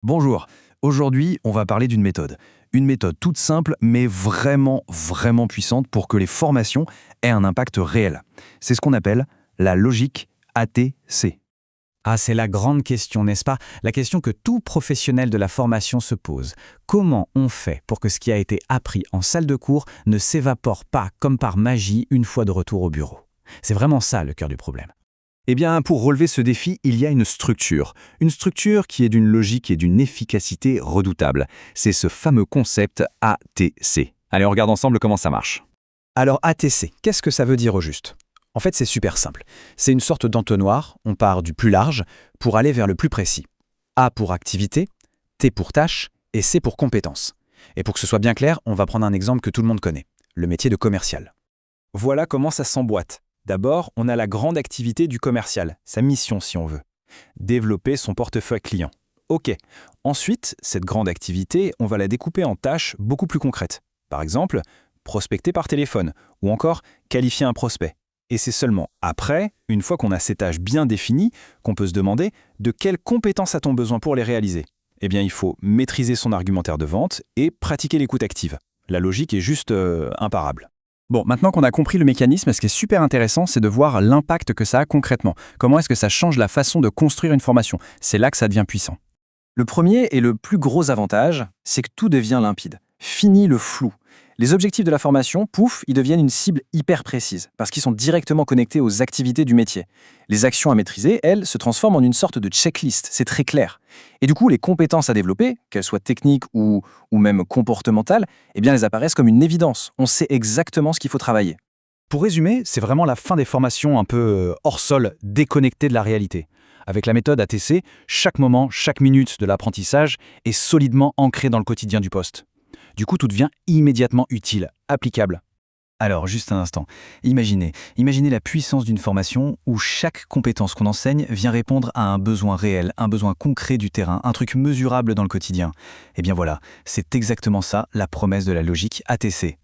Bonjour, aujourd'hui on va parler d'une méthode. Une méthode toute simple mais vraiment puissante pour que les formations aient un impact réel. C'est ce qu'on appelle la logique ATC. Ah, c'est la grande question, n'est-ce pas? La question que tout professionnel de la formation se pose. Comment on fait pour que ce qui a été appris en salle de cours ne s'évapore pas comme par magie une fois de retour au bureau? C'est vraiment ça le cœur du problème. Eh bien, pour relever ce défi, il y a une structure. Une structure qui est d'une logique et d'une efficacité redoutable. C'est ce fameux concept ATC. Allez, on regarde ensemble comment ça marche. Alors ATC, qu'est-ce que ça veut dire au juste? En fait, c'est super simple. C'est une sorte d'entonnoir, on part du plus large pour aller vers le plus précis. A pour activité, T pour tâche et C pour compétence. Et pour que ce soit bien clair, on va prendre un exemple que tout le monde connaît, le métier de commercial. Voilà comment ça s'emboîte. D'abord, on a la grande activité du commercial, sa mission si on veut. Développer son portefeuille client. OK. Ensuite, cette grande activité, on va la découper en tâches beaucoup plus concrètes. Par exemple, prospecter par téléphone ou encore qualifier un prospect. Et c'est seulement après, une fois qu'on a ces tâches bien définies, qu'on peut se demander de quelles compétences a-t-on besoin pour les réaliser. Eh bien, il faut maîtriser son argumentaire de vente et pratiquer l'écoute active. La logique est juste imparable. Bon, maintenant qu'on a compris le mécanisme, ce qui est super intéressant, c'est de voir l'impact que ça a concrètement. Comment est-ce que ça change la façon de construire une formation? C'est là que ça devient puissant. Le premier et le plus gros avantage, c'est que tout devient limpide. Fini le flou. Les objectifs de la formation, pouf, ils deviennent une cible hyper précise, parce qu'ils sont directement connectés aux activités du métier. Les actions à maîtriser, elles, se transforment en une sorte de checklist, c'est très clair. Et du coup, les compétences à développer, qu'elles soient techniques ou même comportementales, eh bien, elles apparaissent comme une évidence. On sait exactement ce qu'il faut travailler. Pour résumer, c'est vraiment la fin des formations un peu hors sol, déconnectées de la réalité. Avec la méthode ATC, chaque moment, chaque minute de l'apprentissage est solidement ancré dans le quotidien du poste. Du coup, tout devient immédiatement utile, applicable. Alors, juste un instant. Imaginez la puissance d'une formation où chaque compétence qu'on enseigne vient répondre à un besoin réel, un besoin concret du terrain, un truc mesurable dans le quotidien. Eh bien voilà, c'est exactement ça la promesse de la logique ATC.